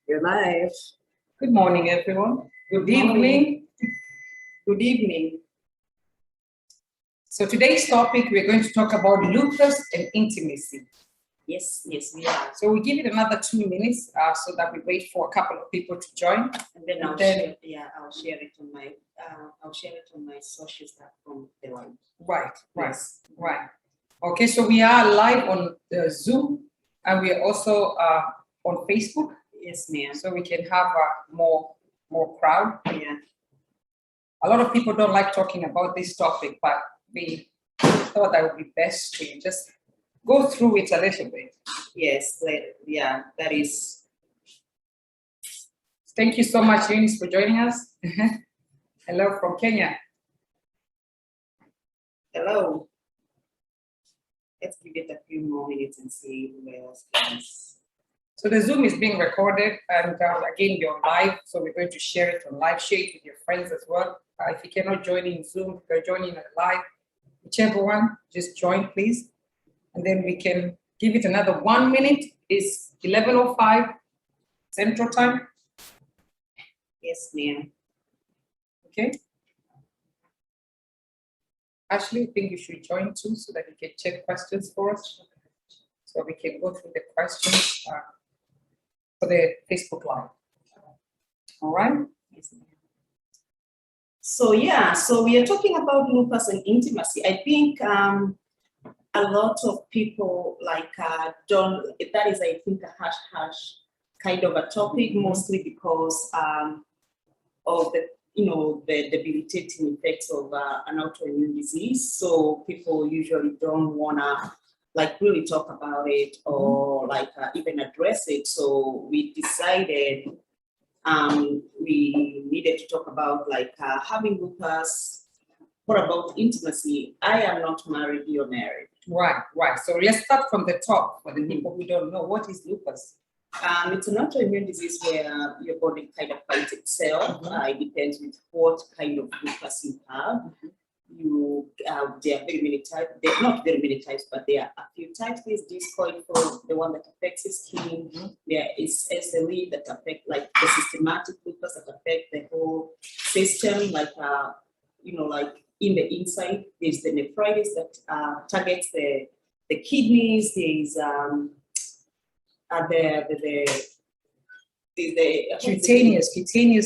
You're live. Good morning, everyone. Good evening. Good evening. So today's topic, we're going to talk about lupus and intimacy. Yes, we are. So we give it another 2 minutes so that we wait for a couple of people to join. And then I'll share it on my social platform. Right. Yes. Right. Okay, so we are live on Zoom and we are also on Facebook. Yes, ma'am. So we can have more crowd. Yeah. A lot of people don't like talking about this topic, but we thought that would be best to just go through it a little bit. Yes, that is. Thank you so much, Eunice, for joining us. Hello from Kenya. Hello. Let's give it a few more minutes and see who else comes. So the Zoom is being recorded, and again, you're live, so we're going to share it on live. Share it with your friends as well. If you cannot join in Zoom, if you're joining live, whichever one, just join, please. And then we can give it another 1 minute. It's 11:05 Central Time. Yes, ma'am. Okay. Ashley, I think you should join too, so that you can check questions for us. So we can go through the questions for the Facebook Live. All right. Yes, ma'am. So we are talking about lupus and intimacy. I think a lot of people don't. That is, I think, a hush kind of a topic, mostly because of the debilitating effects of an autoimmune disease. So people usually don't wanna really talk about it or even address it. So we decided we needed to talk about having lupus. What about intimacy? I am not married, you're married. Right. So let's start from the top for the people who don't know. What is lupus? It's an autoimmune disease where your body kind of fights itself. It depends with what kind of lupus you have. There are very many types. There are not very many types, but there are a few types. There's discoid for the one that affects the skin. There is SLE that affect the systematic lupus that affect the whole system, in the inside. There's the nephritis that targets the kidneys. There's the cutaneous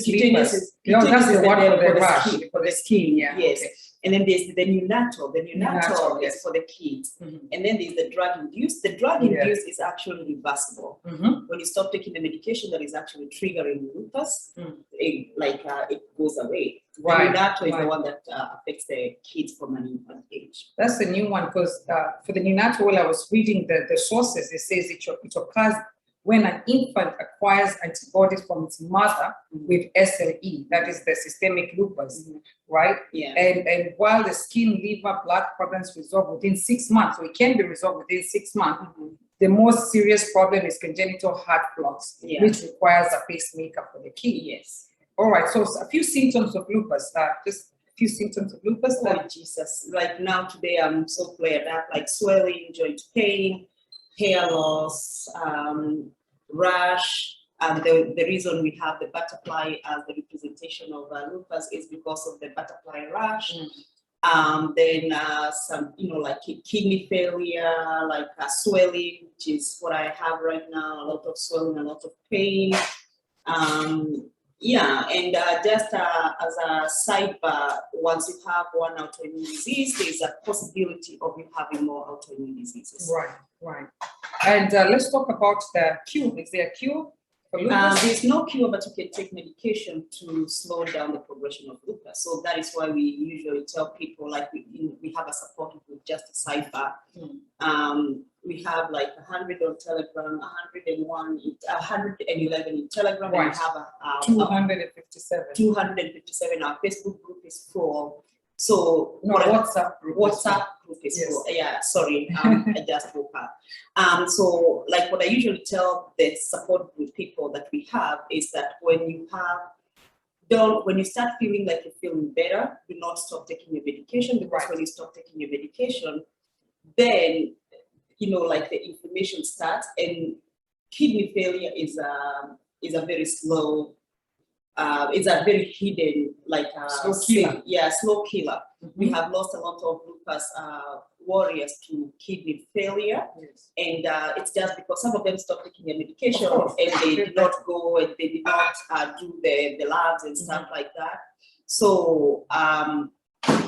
lupus. No, that's the one for the rash, for the skin. Yeah. Yes. Okay. And then there's the neonatal. The neonatal yes. is for the kids. And then there's the drug-induced. The drug-induced is actually reversible. When you stop taking the medication that is actually triggering lupus, it goes away. Right. The neonatal is the one that affects the kids from an infant age. That's the new one, because for the neonatal, while I was reading the sources, it says it occurs when an infant acquires antibodies from its mother with SLE, that is the systemic lupus, right? Yeah. And while the skin, liver, blood problems resolve within 6 months, so it can be resolved within 6 months, the most serious problem is congenital heart blocks, which requires a pacemaker for the kid. Yes. All right, so a few symptoms of lupus, just a few symptoms of lupus. Oh, Jesus. Now today I'm so flared up, swelling, joint pain, hair loss, rash, and the reason we have the butterfly as the representation of lupus is because of the butterfly rash. Then some, kidney failure, swelling, which is what I have right now, a lot of swelling, a lot of pain. Just as a sidebar, once you have one autoimmune disease, there's a possibility of you having more autoimmune diseases. Right. And let's talk about the cure. Is there a cure for lupus? There's no cure, but you can take medication to slow down the progression of lupus. So that is why we usually tell people, we have a support group, just a cipher. We have 100 on Telegram, 111 in Telegram, and we have 257. 257. Our Facebook group is full. So WhatsApp group is full. Yeah, sorry, I just woke up. So what I usually tell the support group people that we have is that when you start feeling like you're feeling better, do not stop taking your medication, because when you stop taking your medication, then the inflammation starts, and kidney failure is is a very slow, it's a very hidden, like Slow killer. slow killer. Mhm. We have lost a lot of lupus warriors to kidney failure, Yes. and it's just because some of them stopped taking their medication Of course. and they did not go and they did not do the labs and stuff like that. So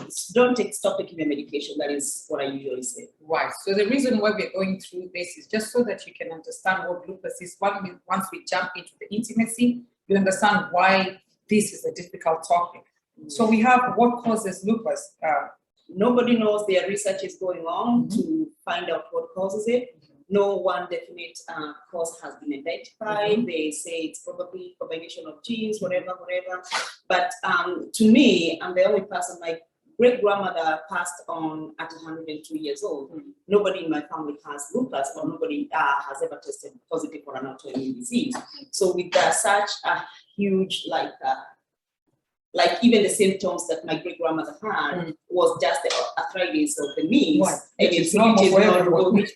stop taking the medication. That is what I usually say. Right. So the reason why we're going through this is just so that you can understand what lupus is. Once we jump into the intimacy, you understand why this is a difficult topic. So we have what causes lupus. Nobody knows. Their research is going on to find out what causes it. No one definite cause has been identified. They say it's probably a combination of genes, whatever. But to me, I'm the only person. My great-grandmother passed on at 102 years old. Nobody in my family has lupus, or nobody has ever tested positive for an autoimmune disease. So with such a huge, like even the symptoms that my great-grandmother had was just the arthritis of the knees, and it's not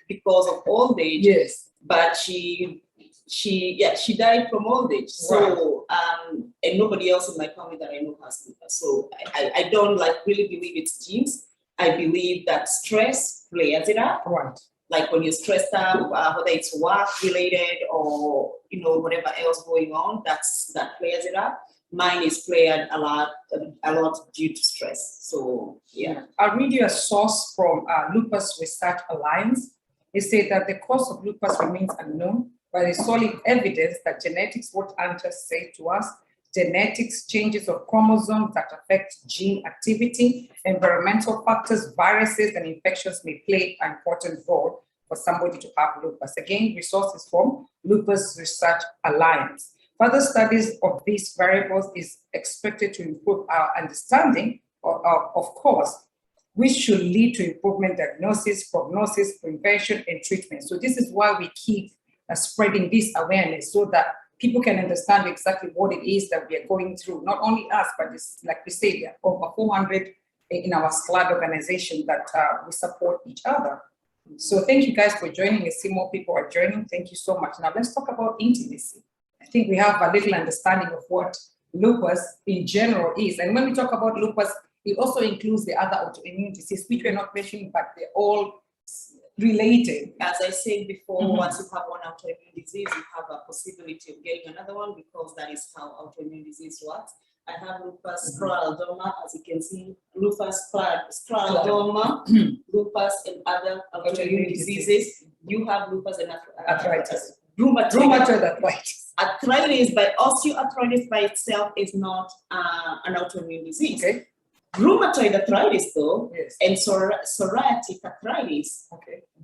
because of old age. Yes. But she died from old age. So and nobody else in my family that I know has lupus. So I don't really believe it's genes. I believe that stress plays it up. Right. Like when you're stressed out, whether it's work related or whatever else going on, that plays it up. Mine is played a lot due to stress. So yeah. I'll read you a source from Lupus Research Alliance. They say that the cause of lupus remains unknown, but there's solid evidence that genetics, what Anta said to us, genetics, changes of chromosomes that affect gene activity, environmental factors, viruses, and infections may play an important role for somebody to have lupus. Again, resources from Lupus Research Alliance. Further studies of these variables is expected to improve our understanding, of course, which should lead to improvement diagnosis, prognosis, prevention, and treatment. So this is why we keep spreading this awareness so that people can understand exactly what it is that we are going through. Not only us, but it's, like we say, there are over 400 in our SCLAD organization that we support each other. So thank you guys for joining. I see more people are joining. Thank you so much. Now let's talk about intimacy. I think we have a little understanding of what lupus in general is. And when we talk about lupus, it also includes the other autoimmune disease, which we're not mentioning, but they're all related. As I said before, once you have one autoimmune disease, you have a possibility of getting another one, because that is how autoimmune disease works. I have lupus scleroderma, as you can see, lupus scleroderma, lupus and other autoimmune diseases. You have lupus and arthritis. Rheumatoid arthritis. Arthritis osteoarthritis by itself is not an autoimmune disease. Okay. Rheumatoid arthritis, though, and psoriatic arthritis,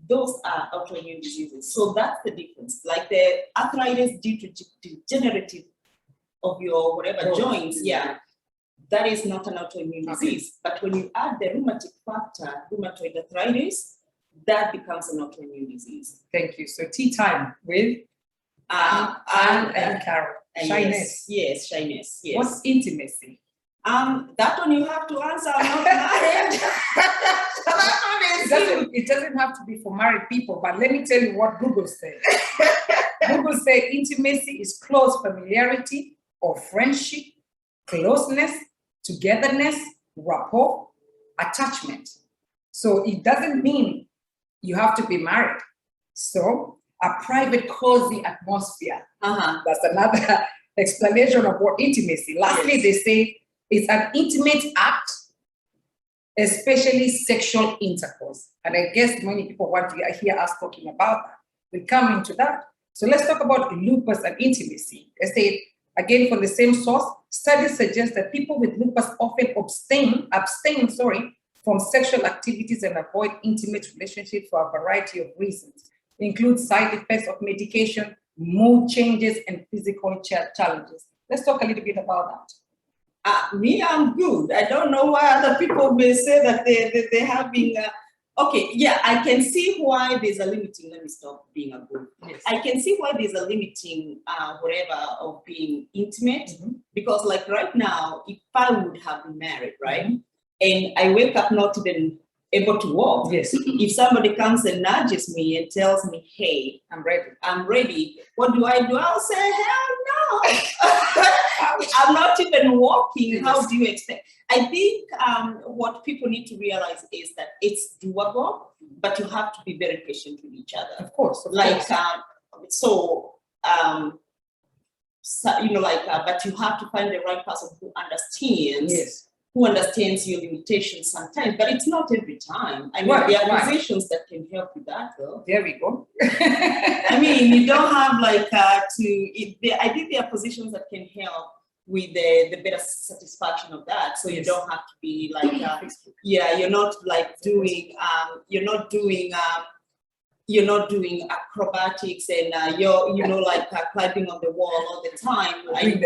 those are autoimmune diseases. So that's the difference. Like the arthritis due to degenerative of your whatever joints, that is not an autoimmune disease. But when you add the rheumatic factor, rheumatoid arthritis, that becomes an autoimmune disease. Thank you. So tea time with Anne and Carol. Shyness. Yes, shyness. Yes. What's intimacy? That one you have to answer. I'm not married. It doesn't have to be for married people, but let me tell you what Google says. Google says intimacy is close familiarity or friendship, closeness, togetherness, rapport, attachment. So it doesn't mean you have to be married. So a private, cozy atmosphere. That's another explanation of what intimacy. Lastly, they say it's an intimate act, especially sexual intercourse. And I guess many people want to hear us talking about that. We come into that. So let's talk about lupus and intimacy. I say, again, from the same source, studies suggest that people with lupus often abstain from sexual activities and avoid intimate relationships for a variety of reasons. They include side effects of medication, mood changes, and physical challenges. Let's talk a little bit about that. Me, I'm good. I don't know why other people may say that they're having. I can see why there's a limiting. Let me stop being a good. Yes. I can see why there's a limiting, of being intimate, because like right now, if I would have been married, right, and I wake up not even able to walk. Yes. If somebody comes and nudges me and tells me, hey, I'm ready, what do? I'll say, hell no. I'm not even walking. Yes. How do you expect? I think what people need to realize is that it's doable, but you have to be very patient with each other. Of course. But you have to find the right person who understands. Yes. Who understands your limitations sometimes, but it's not every time. I mean, there are positions that can help with that, though. There we go. I mean, you don't have I think there are positions that can help with the better satisfaction of that. So you don't have to be you're not doing acrobatics and climbing on the wall all the time. You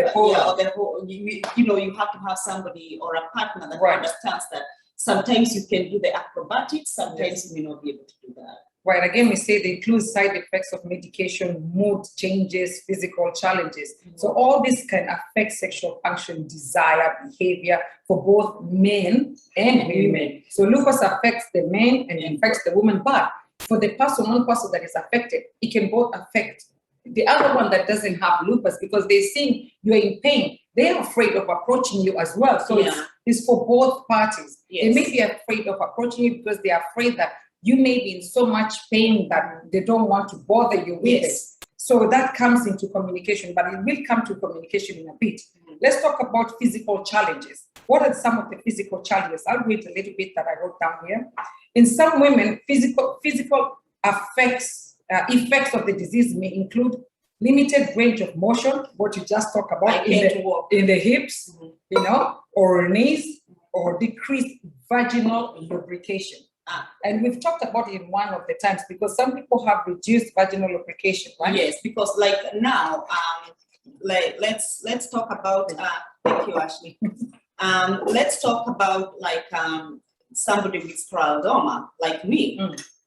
have to have somebody or a partner that understands that sometimes you can do the acrobatics, sometimes you may not be able to do that. Right. Again, we say they include side effects of medication, mood changes, physical challenges. So all this can affect sexual function, desire, behavior for both men and women. So lupus affects the men and affects the woman, but for the one person that is affected, it can both affect the other one that doesn't have lupus, because they're seeing you're in pain. They're afraid of approaching you as well. So it's for both parties. Yes. They may be afraid of approaching you because they're afraid that you may be in so much pain that they don't want to bother you with it. So that comes into communication, but it will come to communication in a bit. Let's talk about physical challenges. What are some of the physical challenges? I'll read a little bit that I wrote down here. In some women, physical effects of the disease may include limited range of motion, what you just talked about, in the hips, or knees, or decreased vaginal lubrication. And we've talked about it in one of the times, because some people have reduced vaginal lubrication, right? Yes, because now, let's talk about. Thank you, Ashley. Let's talk about somebody with scleroderma, like me.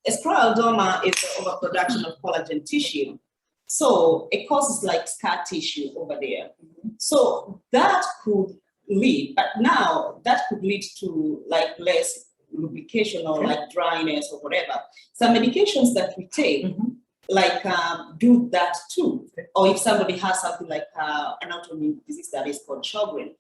A scleroderma is the overproduction of collagen tissue. So it causes scar tissue over there. So that could lead, to less lubrication or dryness or whatever. Some medications that we take do that too. Or if somebody has something like an autoimmune disease that is called Sjogren.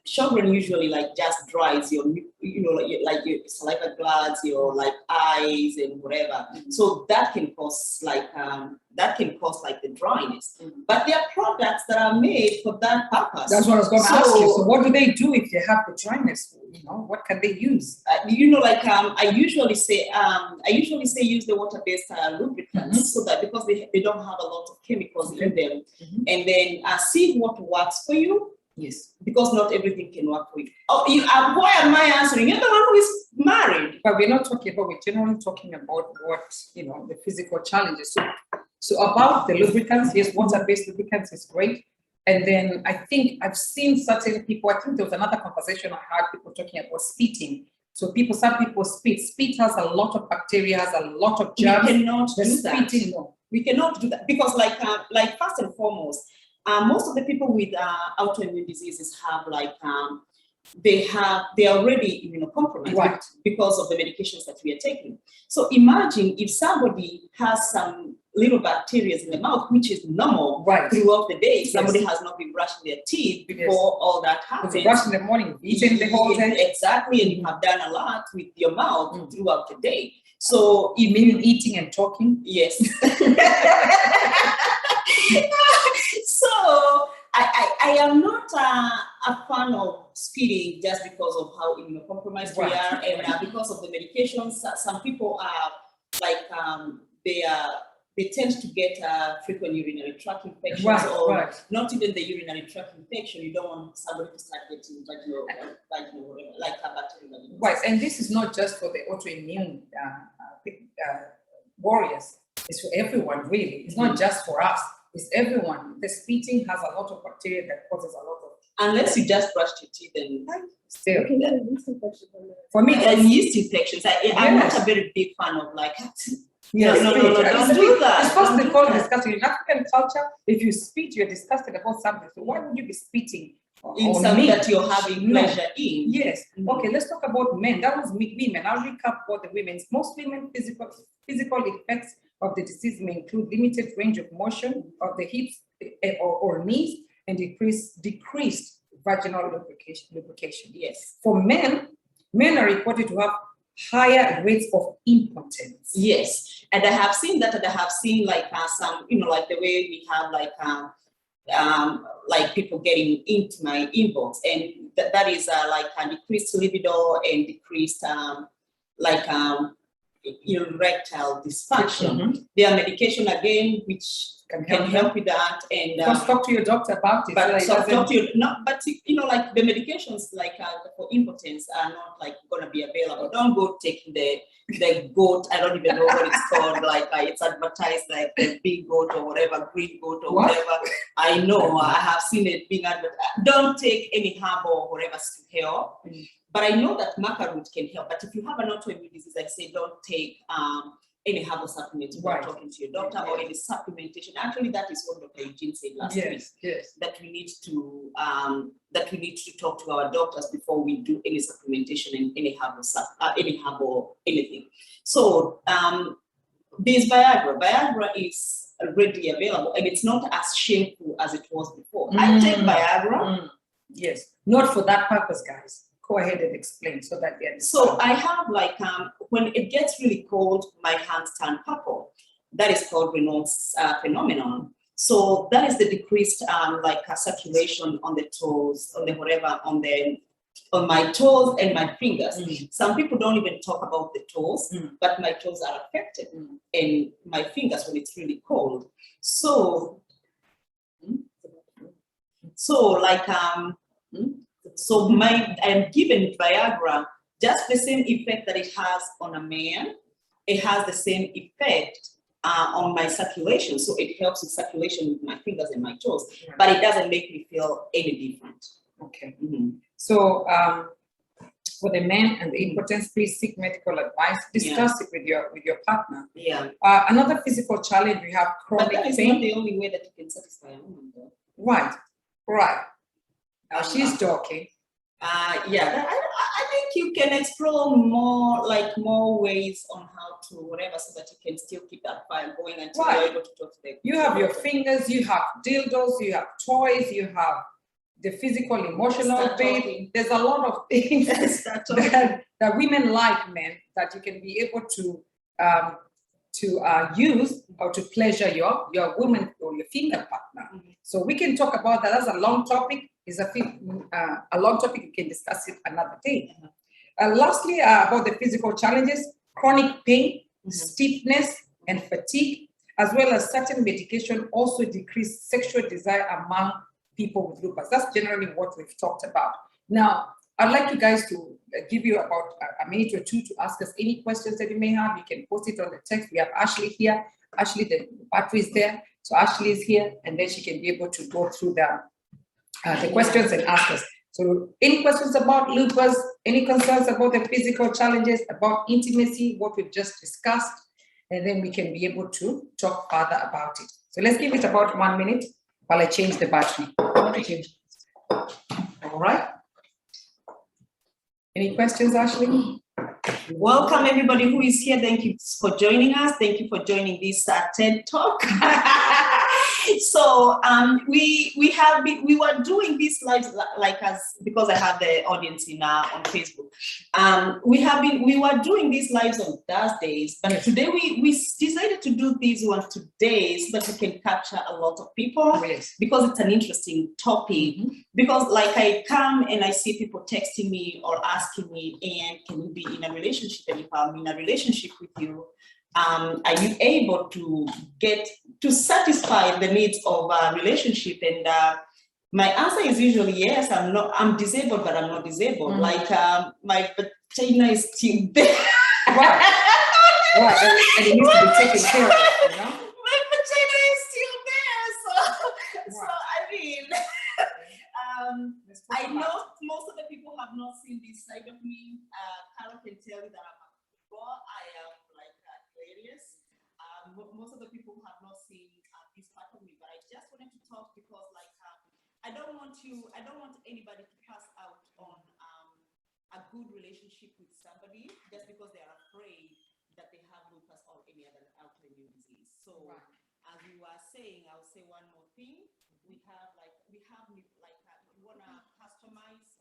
Sjogren usually just dries your your saliva glands, your eyes and whatever. So that can cause the dryness. But there are products that are made for that purpose. That's what I was going to ask you. So what do they do if they have the dryness? What can they use? I usually say use the water-based lubricants, so that because they don't have a lot of chemicals in them, and then see what works for you. Yes. Because not everything can work for you. Why am I answering? You're the one who is married. But we're not talking about, we're generally talking about what, the physical challenges. So about the lubricants, yes, water-based lubricants is great. And then I think I've seen certain people, I think there was another conversation I had, people talking about spitting. So some people spit. Spit has a lot of bacteria, has a lot of germs. We cannot do that. We cannot do that because first and foremost, most of the people with autoimmune diseases have they are already immunocompromised because of the medications that we are taking. So imagine if somebody has some little bacteria in the mouth, which is normal throughout the day. Somebody has not been brushing their teeth before all that happens. You brush in the morning, eating the whole day. Exactly, and you have done a lot with your mouth throughout the day. So you mean eating and talking? Yes. So I am not a fan of spitting just because of how immunocompromised we are, and because of the medications. Some people are they tend to get frequent urinary tract infections, or not even the urinary tract infection. You don't want somebody to start getting vaginal whatever, bacterial. Right, and this is not just for the autoimmune warriors. It's for everyone, really. It's not just for us. It's everyone. The spitting has a lot of bacteria that causes a lot of. Unless you just brushed your teeth and still. For me, and yeast infections. I'm not a very big fan of Yes, no, don't do that. It's first of all disgusting. In African culture, if you spit, you're disgusted about something. So why would you be spitting in something that you're having pleasure in. Yes. Okay, let's talk about men. That was women. I'll recap what the women's. Most women physical effects of the disease may include limited range of motion of the hips or knees and decreased vaginal lubrication. Yes. For men are reported to have higher rates of impotence. Yes, and I have seen that, and I have seen like some, like the way we have like people getting into my inbox, and that is like a decreased libido and decreased erectile dysfunction. There are medication again which can help with that, and just talk to your doctor about it. But so talk to like the medications like for impotence are not like going to be available. Don't go taking the goat. I don't even know what it's called. Like it's advertised like the big goat or whatever, green goat or whatever. I know I have seen it being advertised. Don't take any herb or whatever to help. But I know that maca root can help. But if you have an autoimmune disease, I say don't take any herbal supplements without talking to your doctor or any supplementation. Actually, that is what Dr. Eugene said last week. Yes. That we need to talk to our doctors before we do any supplementation and any herb or anything. So this Viagra is readily available, and it's not as shameful as it was before. I take Viagra. Yes, not for that purpose, guys. Go ahead and explain so that they understand. So I have like when it gets really cold, my hands turn purple. That is called Raynaud's phenomenon. So that is the decreased circulation on the toes, on the whatever, on my toes and my fingers. Some people don't even talk about the toes, but my toes are affected, and my fingers when it's really cold. So I'm given Viagra, just the same effect that it has on a man. It has the same effect on my circulation. So it helps with circulation with my fingers and my toes, but it doesn't make me feel any different. Okay. So for the men and the impotence, please seek medical advice. Discuss it with your partner. Yeah. Another physical challenge we have chronic pain. But that is not the only way that you can satisfy a woman, though. Right. She's talking. I think you can explore more ways on how to whatever, so that you can still keep that fire going until you're able to talk to them. You have your fingers, you have dildos, you have toys, you have the physical, emotional pain. There's a lot of things that women like men that you can be able to use or to pleasure your woman or your female partner. So we can talk about that. That's a long topic. It's a long topic. We can discuss it another day. Lastly, about the physical challenges, chronic pain, stiffness, and fatigue, as well as certain medication also decrease sexual desire among people with lupus. That's generally what we've talked about. Now, I'd like you guys to give you about a minute or two to ask us any questions that you may have. You can post it on the text. We have Ashley here. Ashley, the battery is there. So Ashley is here, and then she can be able to go through the questions and ask us. So any questions about lupus, any concerns about the physical challenges, about intimacy, what we've just discussed, and then we can be able to talk further about it. So let's give it about 1 minute while I change the battery. All right. Any questions, Ashley? Welcome everybody who is here. Thank you for joining us. Thank you for joining this TED Talk. So we were doing these lives because I have the audience on Facebook. We were doing these lives on Thursdays, but today we decided to do these ones today so that we can capture a lot of people, because it's an interesting topic. Because like I come and I see people texting me or asking me, and can you be in a relationship? And if I'm in a relationship with you, are you able to satisfy the needs of a relationship? And my answer is usually yes. I'm disabled, but I'm not disabled. Like my vagina is still there. Wow. And it needs to be taken care of, you know? My vagina is still there. So I mean, I know most of the people have not seen this side of me. Carol can tell you that I am like hilarious. Most of the people have not seen this part of me, but I just wanted to talk because I don't want anybody to pass out on a good relationship with somebody just because they are afraid that they have lupus or any other autoimmune disease. So as you were saying, I'll say one more thing. We want to customize.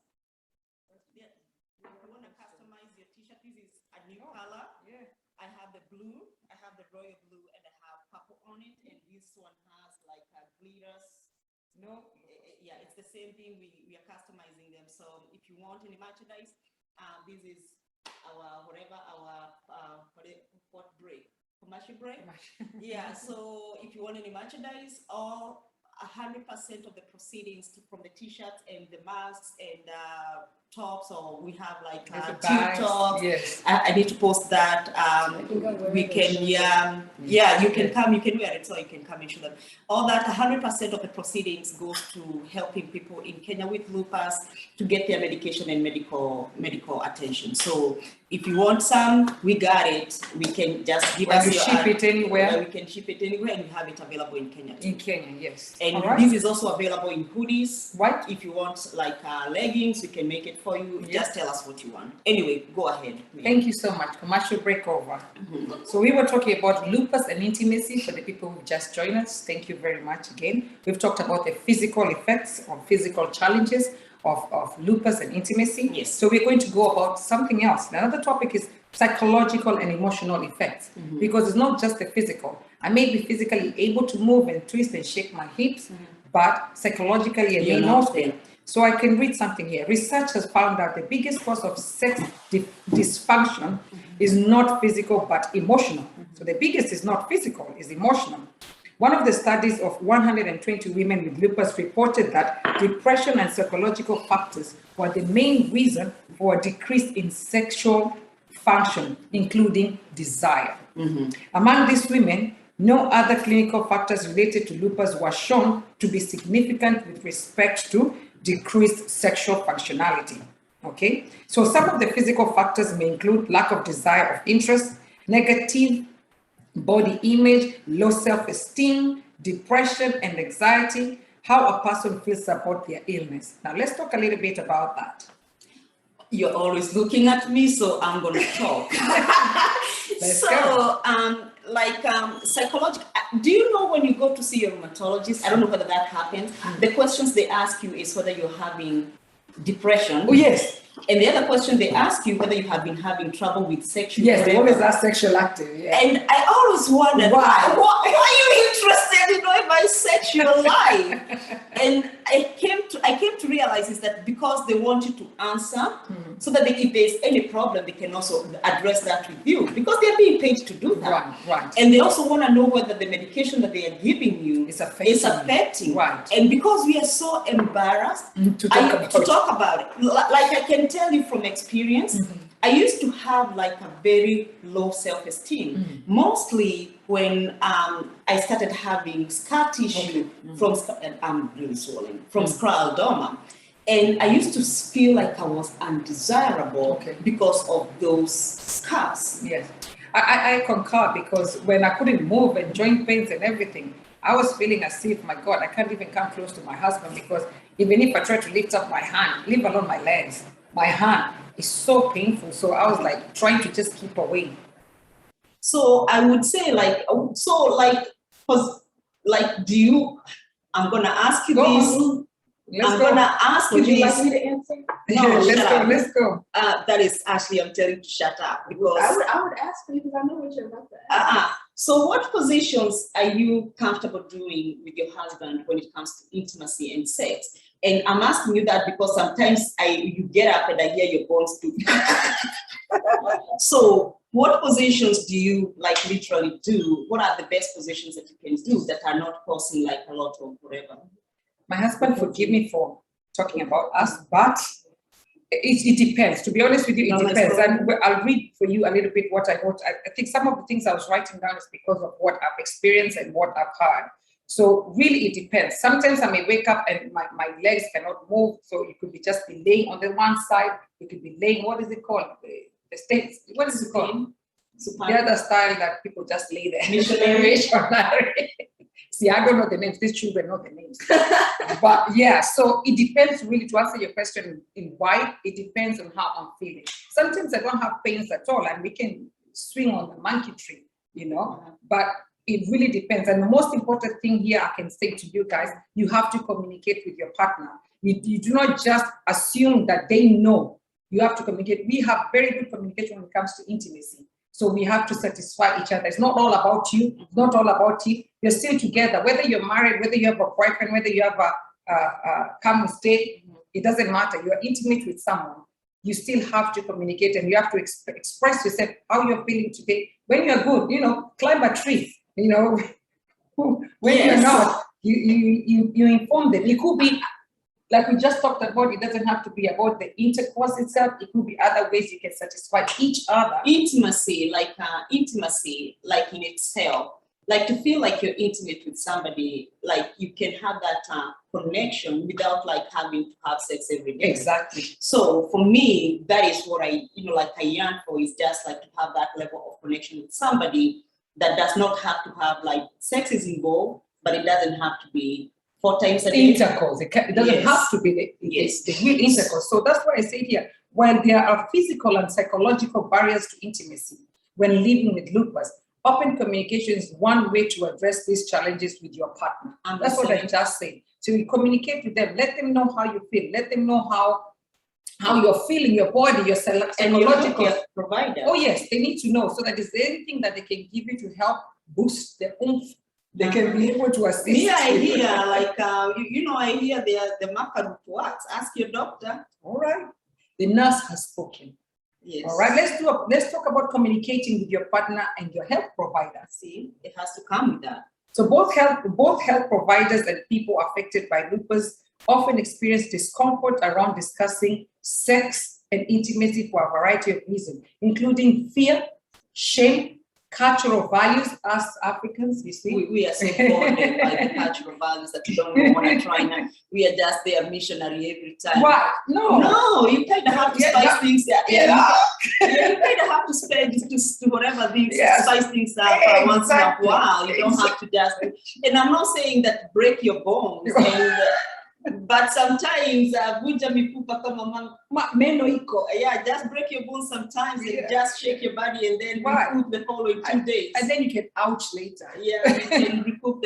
You want to customize your t-shirt. This is a new color. Yeah. I have the blue, I have the royal blue, and I have purple on it. And this one has like glitters. No, yeah, it's the same thing. We are customizing them. So if you want any merchandise, this is our commercial break. Yeah. So if you want any merchandise, all 100% of the proceedings from the t-shirts and the masks and tops, or we have like TikTok. Yes. I need to post that. We can, you can come, you can wear it, so you can come and show them. All that 100% of the proceedings goes to helping people in Kenya with lupus to get their medication and medical attention. So if you want some, we got it. We can just give us your ship it anywhere. We can ship it anywhere, and we have it available in Kenya too. In Kenya, yes. And this is also available in hoodies. Right. If you want like leggings, we can make it for you. Yes. Just tell us what you want. Anyway, go ahead. Thank you so much. Commercial break over. So we were talking about lupus and intimacy for the people who just joined us. Thank you very much again. We've talked about the physical effects or physical challenges of lupus and intimacy. Yes. So we're going to go about something else. Another topic is psychological and emotional effects, because it's not just the physical. I may be physically able to move and twist and shake my hips, but psychologically I may not be. So I can read something here. Research has found that the biggest cause of sex dysfunction is not physical but emotional. So the biggest is not physical, is emotional. One of the studies of 120 women with lupus reported that depression and psychological factors were the main reason for a decrease in sexual function, including desire. Among these women, no other clinical factors related to lupus were shown to be significant with respect to decreased sexual functionality. Okay, so some of the physical factors may include lack of desire of interest, negative body image, low self-esteem, depression and anxiety, how a person feels about their illness. Now let's talk a little bit about that. You're always looking at me, so I'm going to talk. Psychological. Do you know when you go to see your rheumatologist? I don't know whether that happens. The questions they ask you is whether you're having depression. Oh yes. And the other question they ask you whether you have been having trouble with sexual. Yes, they always ask sexual active. Yeah. And I always wondered why are you interested in knowing my sexual life? And I came to realize is that because they want you to answer, so that if there's any problem, they can also address that with you, because they're being paid to do that. Right. And they also want to know whether the medication that they are giving you is affecting. Right. And because we are so embarrassed to talk about it, like I can tell you from experience, I used to have like a very low self-esteem, mostly when I started having scar tissue from, and I'm really swollen, from scleroderma. And I used to feel like I was undesirable because of those scars. Yes, I concur, because when I couldn't move and joint pains and everything, I was feeling as if, my God, I can't even come close to my husband, because even if I try to lift up my hand, leave alone my legs, my hand is so painful. So I was like trying to just keep away. So I would say do you, I'm going to ask you this. I'm going to ask you this. Would you like me to answer? No, let's go. That is Ashley, I'm telling you to shut up. Because I would ask you, because I know what you're about to ask. So what positions are you comfortable doing with your husband when it comes to intimacy and sex? And I'm asking you that because sometimes you get up and I hear your bones do. So what positions do you literally do? What are the best positions that you can do that are not causing a lot of whatever? My husband forgive me for talking about us, but it depends. To be honest with you, it depends. And I'll read for you a little bit what I wrote. I think some of the things I was writing down is because of what I've experienced and what I've heard. So really, it depends. Sometimes I may wake up and my legs cannot move. So you could be just be laying on the one side. You could be laying, what is it called? The States, what is it called? The other style that people just lay there. Missionary. See, I don't know the names. These children know the names. But yeah, so it depends really, to answer your question in why, it depends on how I'm feeling. Sometimes I don't have pains at all and we can swing on the monkey tree, you know, but it really depends. And the most important thing here I can say to you guys, you have to communicate with your partner. You do not just assume that they know. You have to communicate. We have very good communication when it comes to intimacy. So we have to satisfy each other. It's not all about you. It's not all about you. You're still together. Whether you're married, whether you have a boyfriend, whether you have a come and stay, it doesn't matter. You're intimate with someone. You still have to communicate and you have to express yourself, how you're feeling today. When you're good, you know, climb a tree. You know, when you're not, you inform them. It could be, like we just talked about, it doesn't have to be about the intercourse itself. It could be other ways you can satisfy each other. Intimacy, like in itself, like to feel like you're intimate with somebody, like you can have that connection without like having to have sex every day. Exactly. So for me, that is what I yearn for, is just like to have that level of connection with somebody that does not have to have like sex is involved, but it doesn't have to be 4 times a day. Intercourse. It doesn't have to be the real intercourse. So that's why I say here, when there are physical and psychological barriers to intimacy when living with lupus, open communication is one way to address these challenges with your partner. And that's what I just said. So you communicate with them, let them know how you feel, let them know how you're feeling, your body, your psychological provider. Oh yes, they need to know, so that is there anything that they can give you to help boost their oomph. They can be able to assist. Me, I hear like I hear the marker works. Ask your doctor. All right, the nurse has spoken. Yes. All right, let's talk about communicating with your partner and your health provider. See, it has to come with that. So both health providers and people affected by lupus often experience discomfort around discussing sex and intimacy for a variety of reasons, including fear, shame, cultural values. As Africans, you see, we are so bonded by the cultural values that we don't know what I'm trying to. We are just there missionary every time. What? No, you kind of have to spice things up. You kind of have to spend to whatever things, spice things up once in a while. You don't have to just. And I'm not saying that break your bones. But sometimes, just break your bones sometimes and just shake your body and then recoup the following 2 days. And then you can ouch later. Yeah, you can recoup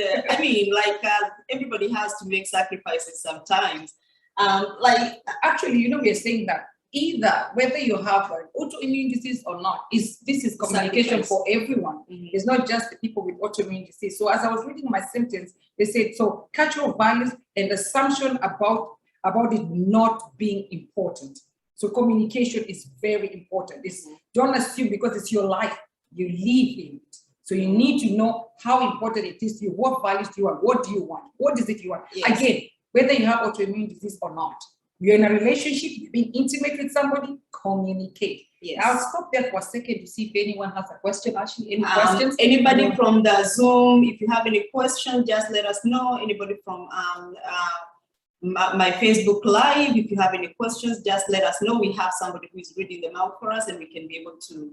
everybody has to make sacrifices sometimes. Actually, we are saying that either whether you have an autoimmune disease or not, this is communication for everyone. It's not just the people with autoimmune disease. So as I was reading my symptoms, they said, so cultural values and assumption about it not being important. So communication is very important. Don't assume because it's your life, you live in it. So you need to know how important it is to you. What values do you want? What do you want? What is it you want? Yes. Again, whether you have autoimmune disease or not, you're in a relationship, you're being intimate with somebody, communicate. Yes. I'll stop there for a second to see if anyone has a question. Actually, any questions? Anybody from the Zoom, if you have any questions, just let us know. Anybody from my Facebook Live, if you have any questions, just let us know. We have somebody who is reading them out for us and we can be able to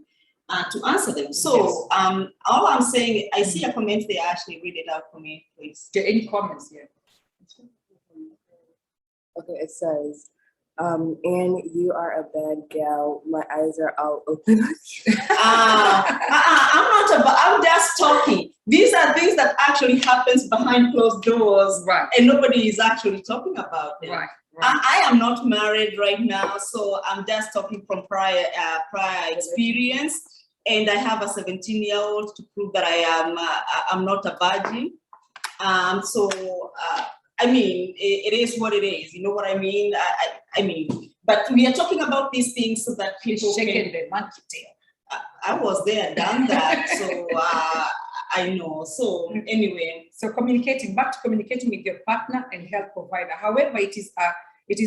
answer them. So all I'm saying, I see a comment there. Actually, read it out for me, please. Any comments here? Okay, it says, and you are a bad gal. My eyes are all open. I'm just talking. These are things that actually happens behind closed doors, right? And nobody is actually talking about them. Right. I am not married right now, so I'm just talking from prior experience. And I have a 17-year-old to prove that I'm not a virgin. It is what it is. You know what I mean? But we are talking about these things so that people shaking the monkey tail. I was there, done that, so I know. So anyway, so back to communicating with your partner and health provider. However, it is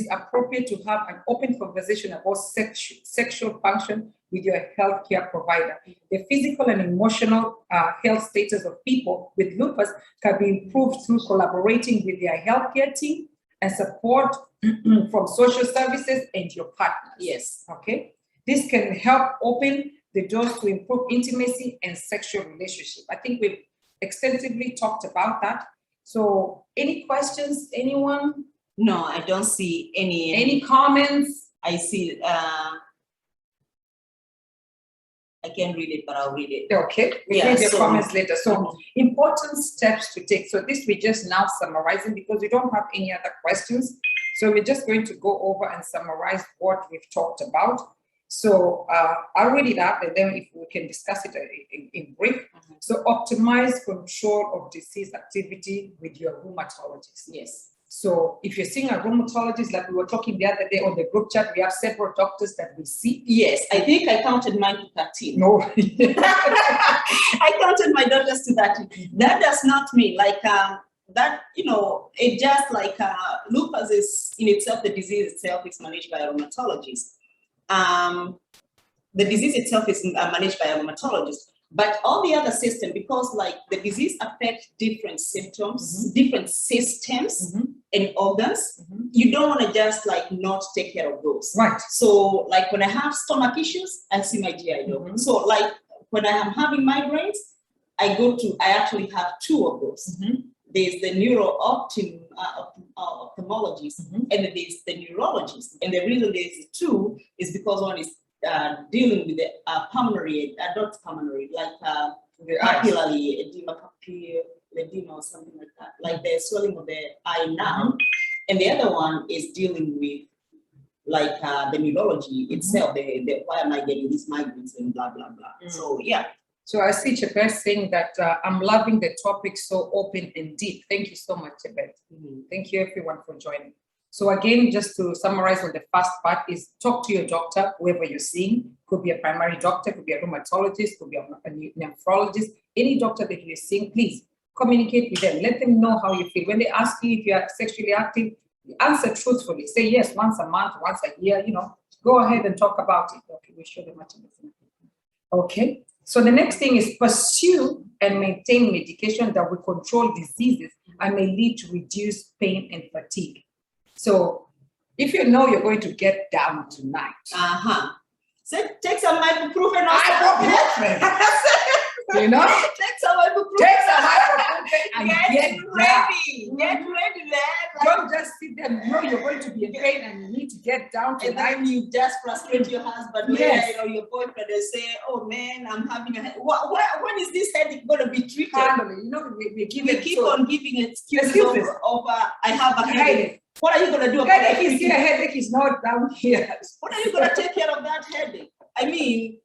appropriate to have an open conversation about sexual function with your healthcare provider. The physical and emotional health status of people with lupus can be improved through collaborating with their healthcare team and support from social services and your partners. Yes. Okay. This can help open the doors to improve intimacy and sexual relationship. I think we've extensively talked about that. So any questions, anyone? No, I don't see Any comments? I see, I can't read it, but I'll read it. Okay, we Yeah, read the so- comments later. So important steps to take. So this we're just now summarizing because we don't have any other questions. So we're just going to go over and summarize what we've talked about. So I'll read it out and then if we can discuss it in brief. So optimize control of disease activity with your rheumatologist. Yes. So if you're seeing a rheumatologist, like we were talking the other day on the group chat, we have several doctors that we see. Yes, I think I counted mine to 13. No. I counted my doctors to 13. That does not mean like that, it just like lupus is in itself, the disease itself is managed by a rheumatologist. The disease itself is managed by a rheumatologist. But all the other system, because like the disease affects different symptoms, different systems and organs, you don't want to just like not take care of those. Right. So like when I have stomach issues, I see my GI doctor. So like when I am having migraines, I actually have two of those. There's the ophthalmologist and then there's the neurologist. And the reason there's two is because one is dealing with the pulmonary, not pulmonary, like papillary edema or something like that, like the swelling of the eye now. And the other one is dealing with like the neurology itself, why am I getting these migraines and blah, blah, blah. So yeah. So I see Chebet saying that I'm loving the topic so open and deep. Thank you so much, Chebet. Thank you everyone for joining. So again, just to summarize on the first part is talk to your doctor, whoever you're seeing. Could be a primary doctor, could be a rheumatologist, could be a nephrologist. Any doctor that you're seeing, please communicate with them. Let them know how you feel. When they ask you if you are sexually active, answer truthfully. Say yes, once a month, once a year, go ahead and talk about it. Okay, we show them much. Okay, so the next thing is pursue and maintain medication that will control diseases and may lead to reduced pain and fatigue. So if you know you're going to get down tonight. So take some ibuprofen. You know? Take some ibuprofen. Take some ibuprofen and get ready. Get ready, man. Don't just sit there and know you're going to be in pain and you need to get down tonight. And then you just frustrate your husband. Yes. Your boyfriend and say, oh man, I'm having a headache. When is this headache going to be treated? Finally, we keep on giving excuses of I have a headache. What are you going to do about it? Headache is here, headache is not down here. What are you going to take care of that headache? I mean,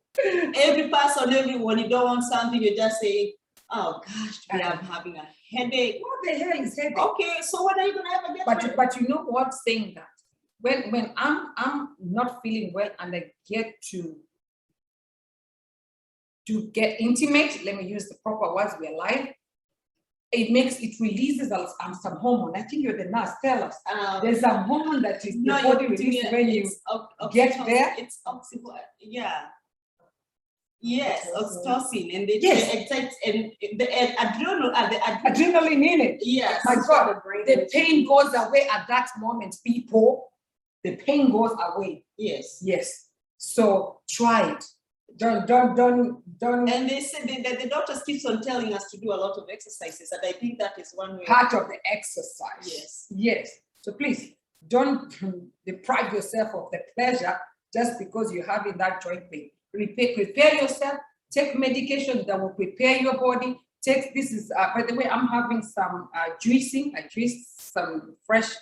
every person, everyone, you don't want something, you just say, oh gosh, today I'm having a headache. What the hell is headache? Okay, so when are you going to ever get But you know what, saying that, when I'm not feeling well and I get to get intimate, let me use the proper words, we're live, it releases some hormone. I think you're the nurse, tell us. There's a hormone that is the body releases when you get there. It's oxytocin, yeah. Yes, oxytocin, and the adrenaline in it. Yes. My God, the pain goes away at that moment, people. The pain goes away. Yes. Yes. So try it. Don't. And they said the doctors keeps on telling us to do a lot of exercises, and I think that is one way. Part of the exercise. Yes. Yes. So please don't deprive yourself of the pleasure just because you're having that joint pain. Prepare yourself. Take medication that will prepare your body. This is by the way, I'm having some juicing. I juiced some fresh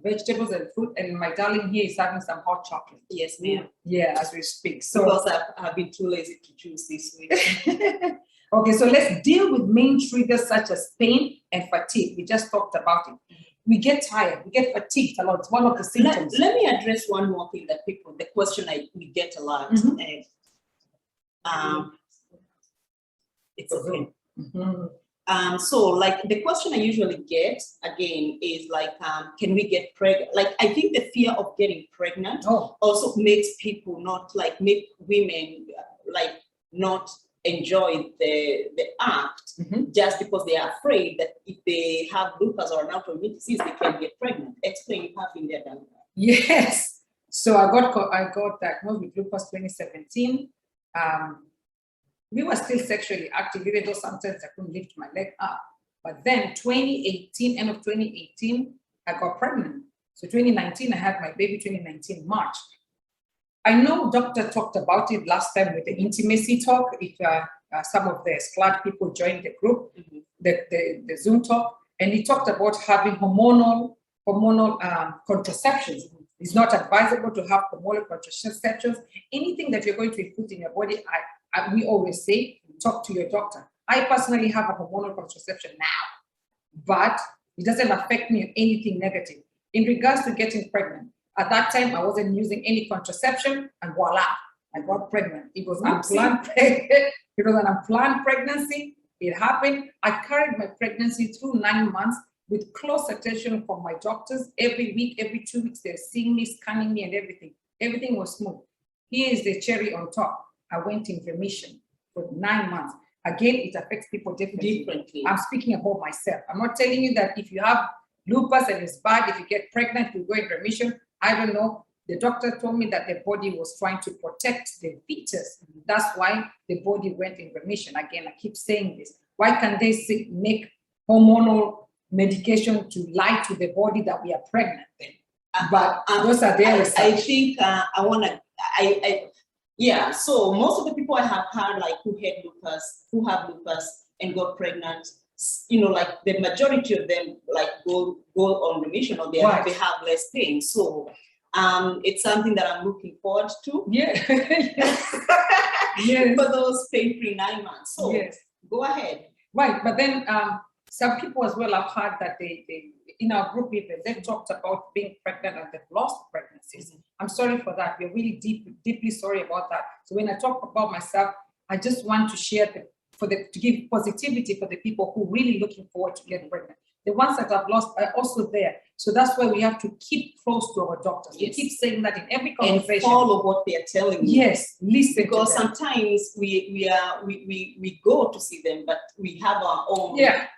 vegetables and fruit, and my darling here is having some hot chocolate. Yes, ma'am. Yeah, as we speak. So because I've been too lazy to choose this week. Okay, so let's deal with main triggers such as pain and fatigue. We just talked about it. We get tired, we get fatigued a lot. It's one of the symptoms. Let me address one more thing that the question we get a lot. It's okay. So like the question I usually get again is like, can we get pregnant? Like, I think the fear of getting pregnant also makes people make women not enjoy the act just because they are afraid that if they have lupus or an autoimmune disease, they can get pregnant. Explain, you have been there, done that. Yes. So I got diagnosed with lupus 2017. We were still sexually active, even though sometimes I couldn't lift my leg up. But then 2018, end of 2018, I got pregnant. So 2019, I had my baby, 2019, March. I know doctor talked about it last time with the intimacy talk. If some of the SCLAD people joined the group, the Zoom talk, and he talked about having hormonal contraceptions. It's not advisable to have hormonal contraceptions. Anything that you're going to put in your body, we always say, talk to your doctor. I personally have a hormonal contraception now, but it doesn't affect me anything negative. In regards to getting pregnant, at that time, I wasn't using any contraception, and voila, I got pregnant. It was unplanned. It was an unplanned pregnancy. It happened. I carried my pregnancy through 9 months with close attention from my doctors. Every week, every 2 weeks, they're seeing me, scanning me, and everything. Everything was smooth. Here is the cherry on top. I went in remission for 9 months. Again, it affects people differently. I'm speaking about myself. I'm not telling you that if you have lupus and it's bad, if you get pregnant, you go in remission. I don't know. The doctor told me that the body was trying to protect the fetus. That's why the body went in remission. Again, I keep saying this. Why can't they make hormonal medication to lie to the body that we are pregnant then? But those are their results. I think yeah, so most of the people I have heard, like who have lupus and got pregnant, you know, like the majority of them like go on remission, or they have less pain. So it's something that I'm looking forward to. Yeah. Yes. For those pain-free 9 months. So yes, go ahead. Right, but then some people as well have heard that they in our group even, they've talked about being pregnant and they've lost pregnancies. I'm sorry for that. We're really deeply sorry about that. So when I talk about myself, I just want to share to give positivity for the people who are really looking forward to getting pregnant. The ones that have lost are also there. So that's why we have to keep close to our doctors. Yes. We keep saying that in every conversation. And follow what they are telling you. Yes, listen. Because sometimes we go to see them, but we have our own. Yeah.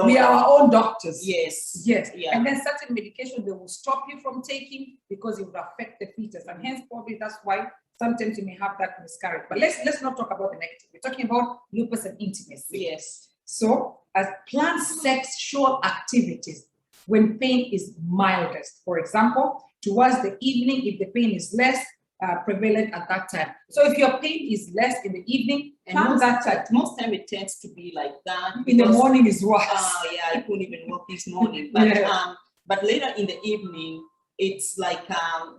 We are our own doctors. Yes. Yes. Yeah. And then certain medication they will stop you from taking because it would affect the fetus. And hence probably that's why sometimes you may have that miscarriage. But let's not talk about the negative. We're talking about lupus and intimacy. Yes. So as planned sexual activities when pain is mildest. For example, towards the evening, if the pain is less prevalent at that time. So if your pain is less in the evening, and most time it tends to be like that. In the morning is worse. Yeah, I couldn't even walk this morning. But but later in the evening, it's like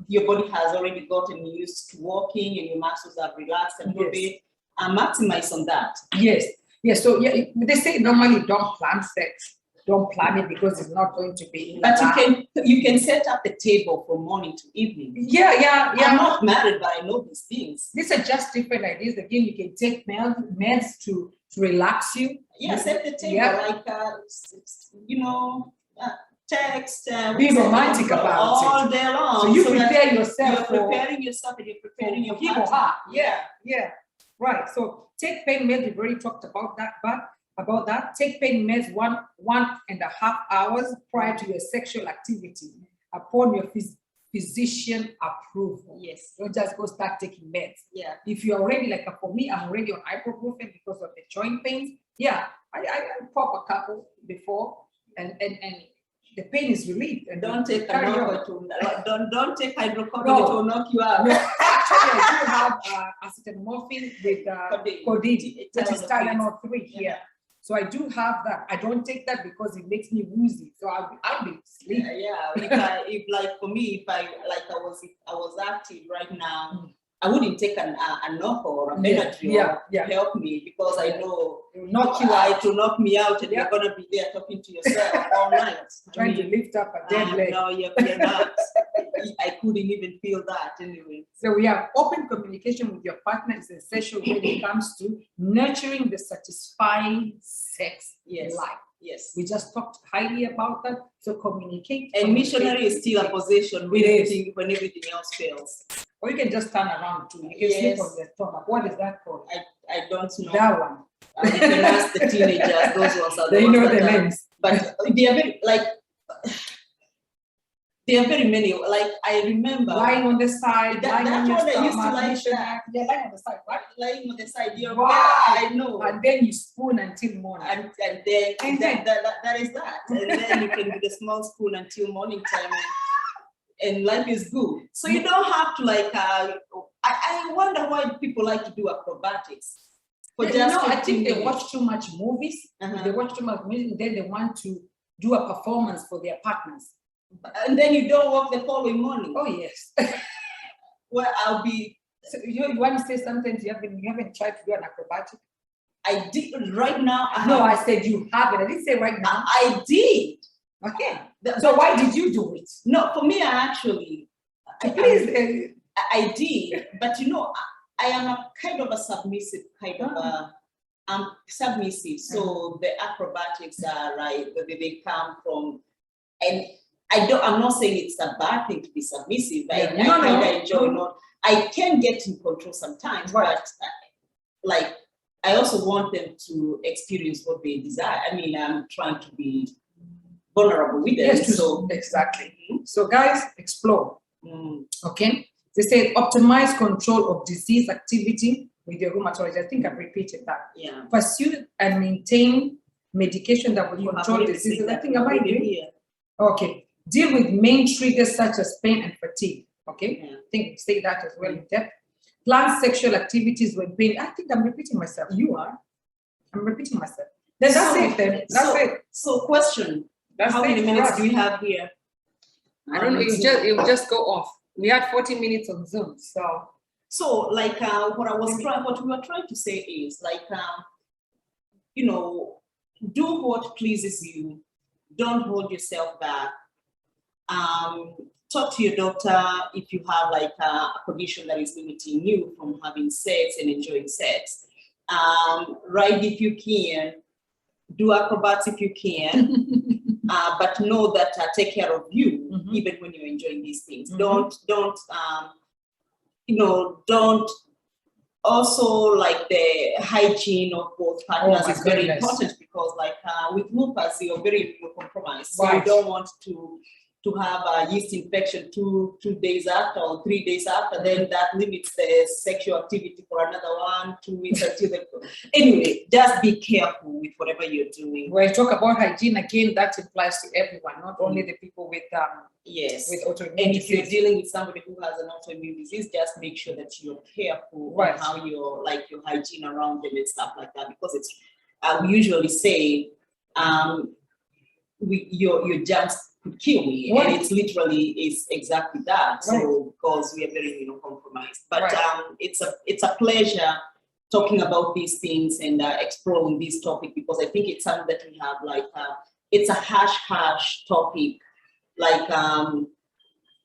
your body has already gotten used to walking and your muscles are relaxed a little bit. Maximize on that. Yes. Yes. So yeah, they say normally don't plan sex. Don't plan it because it's not going to be. But you can set up the table from morning to evening. Yeah. I'm not married, but I know these things. These are just different ideas. Again, you can take meds to relax you. Yeah, set the table like text. Be romantic about it all day long. So you prepare yourself. You're preparing yourself and you're preparing your him or her. Yeah. Right. So take pain meds. We've already talked about that, take pain meds 1.5 hours prior to your sexual activity upon your physician approval. Yes. Don't just go start taking meds. Yeah. If you're already for me, I'm already on ibuprofen because of the joint pains. Yeah, I pop a couple before and the pain is relieved. And don't take don't take hydrocodone, it will knock you out. No, actually I do have acetaminophen with codeine, which is Tylenol 3 here. Yeah. So I do have that. I don't take that because it makes me woozy. So I'll be asleep. Yeah. If like for me, if I was active right now, I wouldn't take a knock or a Benadryl to help me because I know it will knock you out. It will knock me out, and you're gonna be there talking to yourself all night, trying to lift up a dead leg. No, you're not. I couldn't even feel that anyway. So we have open communication with your partner is essential when it comes to nurturing the satisfying sex life. Yes. We just talked highly about that. So communicate. And missionary is still a position when everything else fails. Or you can just turn around too. You can sleep on your stomach. What is that called? I don't know. That one. You can ask the teenagers. Those ones are they know the names. But they are very There are very many. Like I remember Lying on the side, that, lying on that's your what I used to stomach, like. missionary. Yeah, lying on the side, right? Lying on the side. You're Wow. right, I know. And then you spoon until morning. And then Mhm. that is that. And then you can do the small spoon until morning time, and life is good. So you don't have to like. I wonder why people like to do acrobatics. For just I 15 think they minutes. watch too much movies. Uh-huh. They watch too much movies, then they want to do a performance for their partners. And then you don't work the following morning. Oh yes. Well, I'll be. So you want to say something? You haven't tried to do an acrobatic? I did right now. No, I said you haven't. I didn't say right now. I did. Okay. So why did you do it? No, for me, I actually. Please. I did, but you know, I am a kind of a submissive kind of a. I'm submissive, so the acrobatics are right. They come from, and I'm not saying it's a bad thing to be submissive. I kind of enjoy not. I can get in control sometimes, but like I also want them to experience what they desire. I mean, I'm trying to be vulnerable with them. Yes, so exactly. So guys, explore. Okay. They say optimize control of disease activity with your rheumatologist. I think I've repeated that. Yeah. Pursue and maintain medication that will control diseases. I think I might do. Okay. Deal with main triggers such as pain and fatigue. Okay. Yeah. I think say that as well in depth. Plan sexual activities when pain. I think I'm repeating myself. You are. I'm repeating myself. Then that's it. Then that's it. So question. That's how many minutes do we have here? I don't know. It will just go off. We had 40 minutes on Zoom, so like what we were trying to say is like you know, do what pleases you, don't hold yourself back. Talk to your doctor if you have like a condition that is limiting you from having sex and enjoying sex. Ride if you can, do acrobats if you can. But know that take care of you even when you're enjoying these things. Don't also like the hygiene of both partners is very important because like with lupus you're very immunocompromised, so you don't want to have a yeast infection 2 days after or 3 days after, then that limits the sexual activity for another 1, 2 weeks until anyway, just be careful with whatever you're doing. When I talk about hygiene again, that applies to everyone, not only the people with with autoimmune. And if you're dealing with somebody who has an autoimmune disease, just make sure that you're careful on how your hygiene around them and stuff like that, because it's we usually say your germs could kill me, and it's literally is exactly that. So because we are very compromised, but it's a pleasure talking about these things and exploring this topic, because I think it's something that we have like it's a hash topic, like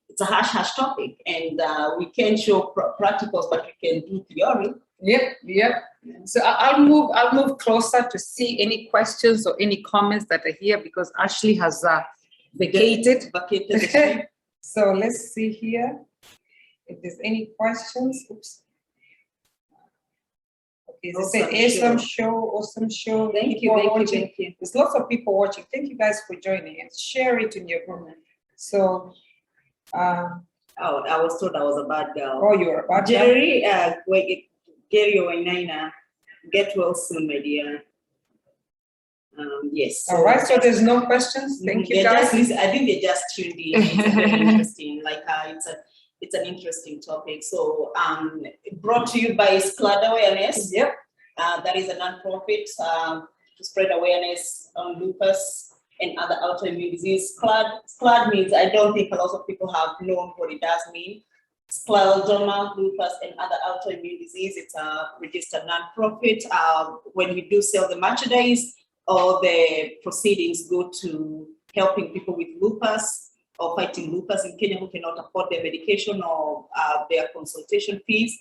it's a hash topic, and we can show practicals, but we can do theory. Yep. So I'll move closer to see any questions or any comments that are here, because Ashley has vacated. So let's see here if there's any questions. Oops. Okay, they said awesome show. Thank you. There's lots of people watching. Thank you guys for joining, and share it in your group. So I was told I was a bad girl. Oh, you're a bad girl. Gary Wainaina, get well soon, my dear. Yes. All right, so there's no questions. Thank you guys. I think they just tuned in. It's very interesting. Like it's an interesting topic. So brought to you by SCLAD Awareness. Yep. That is a nonprofit to spread awareness on lupus and other autoimmune disease. SCLAD means, I don't think a lot of people have known what it does mean. Scleroderma, lupus, and other autoimmune disease. It's a registered nonprofit. When we do sell the merchandise, all the proceedings go to helping people with lupus or fighting lupus in Kenya who cannot afford their medication or their consultation fees.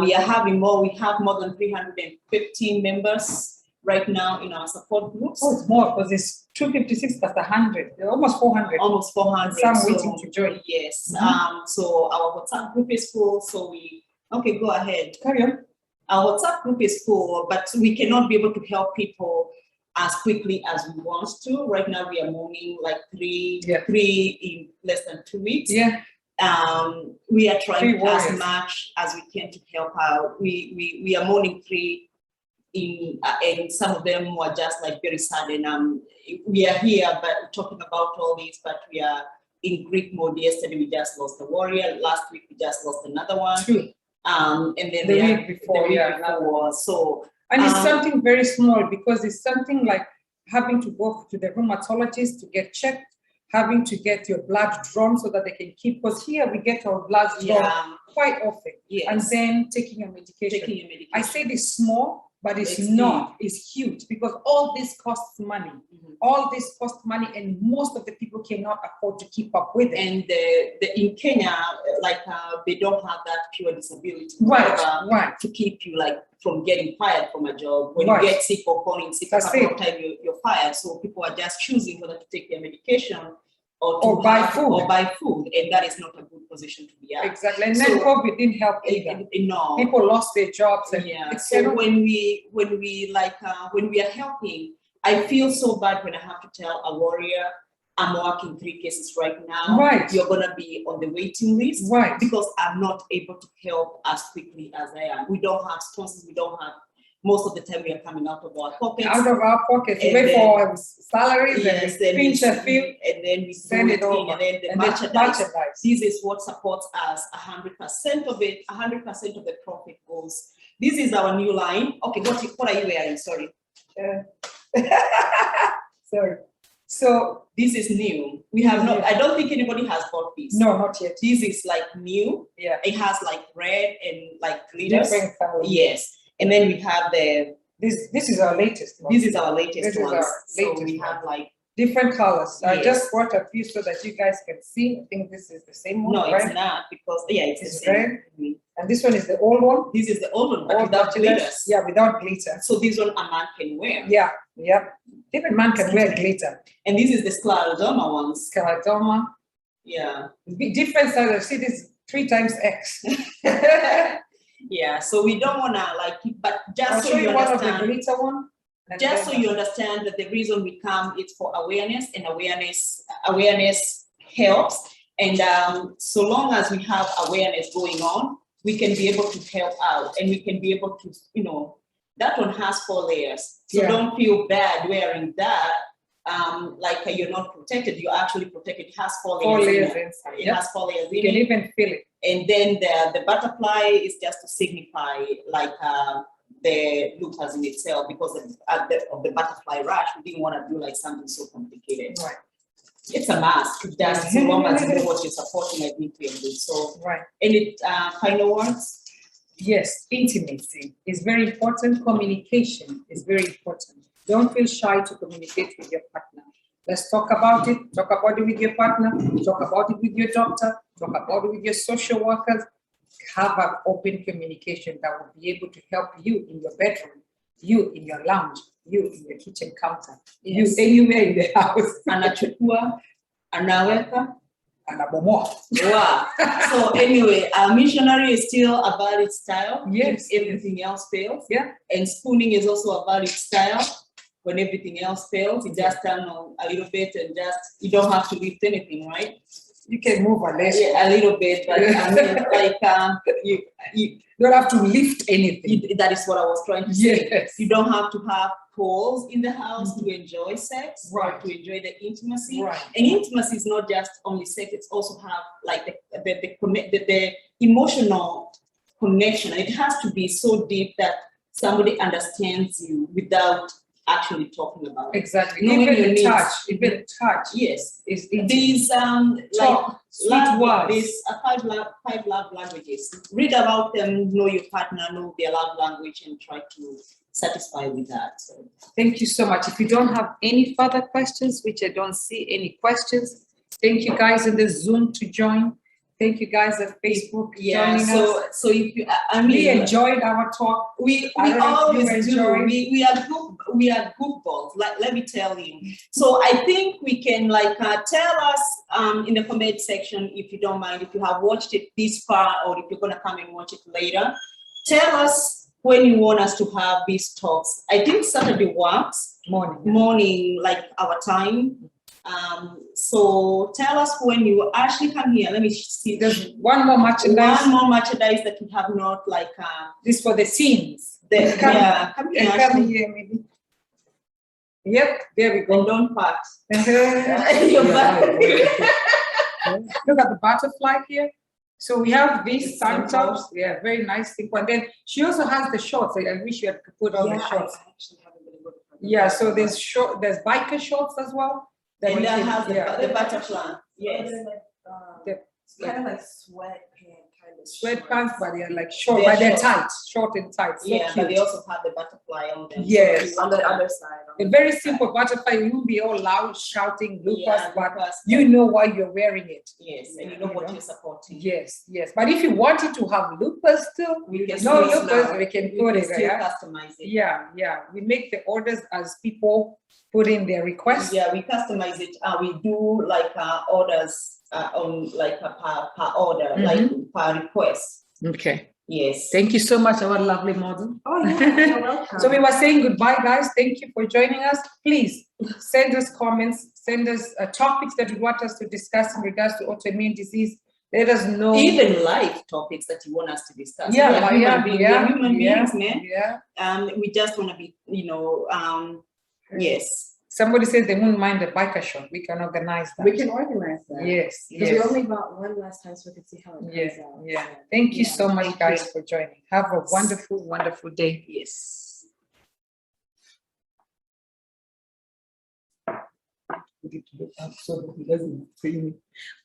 We are having more. We have more than 315 members right now in our support groups. Oh, it's more, because it's 256 plus 100. They're almost 400. Almost 400. Some waiting to join. Yes. So our WhatsApp group is full. So okay, go ahead. Carry on. Our WhatsApp group is full, but we cannot be able to help people as quickly as we want to. Right now, we are mourning like three in less than 2 weeks. Yeah. We are trying warriors. as much as we can to help out. We are mourning 3 in, and some of them were just like very sudden. We are here, but talking about all this, but we are in Greek mode. Yesterday, we just lost a warrior. Last week, we just lost another one. True. And then The week before, So, and it's something very small, because it's something like having to go to the rheumatologist to get checked, having to get your blood drawn so that they can keep, because here we get our blood drawn quite often. Yes. And then taking your medication. I say this small, but it's not, it's huge, because all this costs money. All this costs money, and most of the people cannot afford to keep up with it. And in Kenya, like they don't have that pure disability to keep you like from getting fired from a job. When you get sick or calling sick, a couple of times you're fired. So people are just choosing whether to take their medication or buy food, and that is not a good position to be at. Exactly, and then COVID didn't help either. No, people lost their jobs. And so when we are helping, I feel so bad when I have to tell a warrior, I'm working 3 cases right now. Right. You're gonna be on the waiting list. Right. Because I'm not able to help as quickly as I am. We don't have sponsors. We don't have. Most of the time, we are coming out of our pockets. Out of our pockets. We wait for salaries, yes, and pinch a few, and then we send it over. And then the merchandise. This is what supports us. 100% of it. 100% of the profit goes. This is our new line. Okay, what are you wearing? Sorry. Sorry. So this is new. We have not. I don't think anybody has bought this. No, not yet. This is like new. Yeah. It has like red and like glitters. Different colors. Yes. And then we have this is our latest one. This is our latest one. So we have like different colors. Yes. I just brought a few so that you guys can see. I think this is the same one. No, right? It's not, because it's the same. Red. And this one is the old one. This is the old one, but without glitters. Yeah, without glitter. So this one a man can wear. Yeah, yeah. Even man can wear glitter. And this is the scleroderma ones. Scleroderma. Yeah. Different sizes. See this 3 times X. Yeah. So we don't wanna like, but just I'll so show you one understand. of the glitter one. Just so you understand that the reason we come is for awareness, and awareness helps. And so long as we have awareness going on, we can be able to help out, and we can be able to, that one has 4 layers. So don't feel bad wearing that. Like you're not protected, you're actually protected. It has 4 layers. Inside. It has 4 layers. You can even feel it. And then the butterfly is just to signify like the lupus in itself, because of the butterfly rash. We didn't want to do like something so complicated. Right. It's a mask. Just so long as you know what you're supporting, I think we are good. So, any final words? Yes, intimacy is very important. Communication is very important. Don't feel shy to communicate with your partner. Let's talk about it. Talk about it with your partner. Talk about it with your doctor. Talk about it with your social workers. Have an open communication that will be able to help you in your bedroom, you in your lounge, you in your kitchen counter, you anywhere in the house. Anachukua, anaweka, anabomoa. Wow. So anyway, missionary is still a valid style. Yes. If everything else fails. Yeah. And spooning is also a valid style. When everything else fails, you just turn on a little bit and you don't have to lift anything, right? You can move a little bit, but I mean, like you don't have to lift anything. That is what I was trying to say. Yes. You don't have to have poles in the house to enjoy sex, right? To enjoy the intimacy, right? And intimacy is not just only sex; it's also have like the emotional connection. It has to be so deep that somebody understands you without actually talking about it. Exactly. Even touch. Yes. Is these talk, like words. These 5 love languages. Read about them, know your partner, know their love language, and try to satisfy with that. So thank you so much. If you don't have any further questions, which I don't see any questions, thank you guys in the Zoom to join. Thank you guys at Facebook joining us. So if you, we enjoyed our talk. We always do. We are goofballs. Let me tell you. So I think we can tell us in the comment section, if you don't mind, if you have watched it this far, or if you're gonna come and watch it later. Tell us when you want us to have these talks. I think Saturday works. morning, like our time. So tell us when you actually come here. Let me see. There's one more merchandise. One more merchandise that you have not like. This for the scenes. Yeah, come here. Come here, maybe. Yep, there we go. And don't part. Your Look at the butterfly here. So we have these tank tops. Yeah, very nice thing. And then she also has the shorts. I wish you had put on the shorts. I actually haven't been looking for them. Yeah, so there's biker shorts as well. And that has the butterfly. Yes. It's kind of like sweatpants, kind of. Sweatpants, but they're like short, but they're tight, short and tight. So yeah, cute. but they also have the butterfly on them. Yes. On the other side. A very simple butterfly. You won't be all loud shouting Lupus, Yeah, but Lupus, you know why you're wearing it. Yes, and you know what you're supporting. Yes, yes. But if you wanted to have Lupus too, We can no still Lupus, now. we can We put can it. still Yeah? customize it. Yeah, yeah. We make the orders as people put in their requests. Yeah, we customize it. We do like orders on like per order, like per request. Okay. Yes. Thank you so much, our lovely model. Oh yeah, you're welcome. So we were saying goodbye, guys. Thank you for joining us. Please send us comments, send us topics that you want us to discuss in regards to autoimmune disease. Let us know. Even live topics that you want us to discuss. Yeah, We are human beings, man. Yeah. We just want to be, yes. Somebody says they wouldn't mind a biker shop. We can organize that. We can organize that. Yes, Because yes. we only bought one last time, so we can see how it comes out. Yeah. Thank you so much, Thank guys, you. for joining. Have a wonderful, wonderful day. Yes.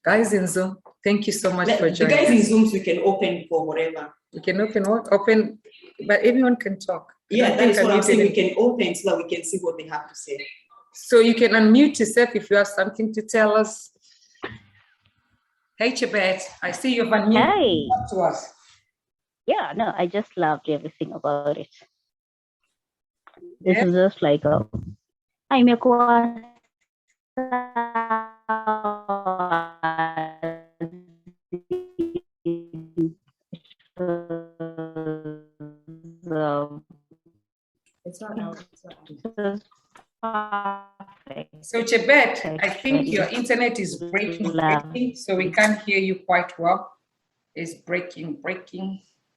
Guys in Zoom, thank you so much for The joining. guys in Zooms, we can open for whatever. We can open, but everyone can talk. Yeah, that is what I'm saying. We can open so that we can see what they have to say. So you can unmute yourself if you have something to tell us. Hey, Chebet, I see you've unmuted. Hey. Talk to us. Yeah, no, I just loved everything about it. This Yeah. is just like I'm a It's not out. It's not out. perfect. So Chebet, I think your internet is breaking, so we can't hear you quite well. It's breaking.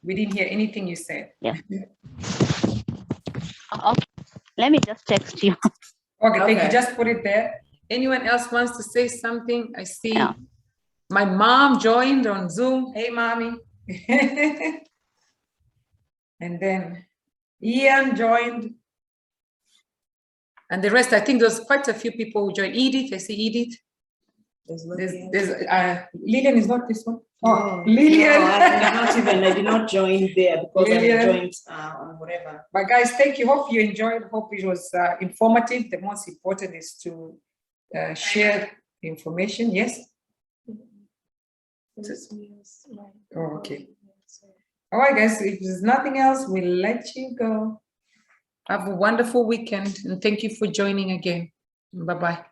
We didn't hear anything you said. Yeah. Okay. Let me just text you. Okay, thank you. Okay. Just put it there. Anyone else wants to say something? I see Yeah. my mom joined on Zoom. Hey, mommy. And then Ian joined. And the rest, I think there's quite a few people who joined. Edith, I see Edith. Lillian is not this one. Oh, Lillian. No, I did not join there because Lillian. I joined on whatever. But guys, thank you. Hope you enjoyed. Hope it was informative. The most important is to share information. Yes? Oh, okay. All right, guys. If there's nothing else, we'll let you go. Have a wonderful weekend and thank you for joining again. Bye-bye.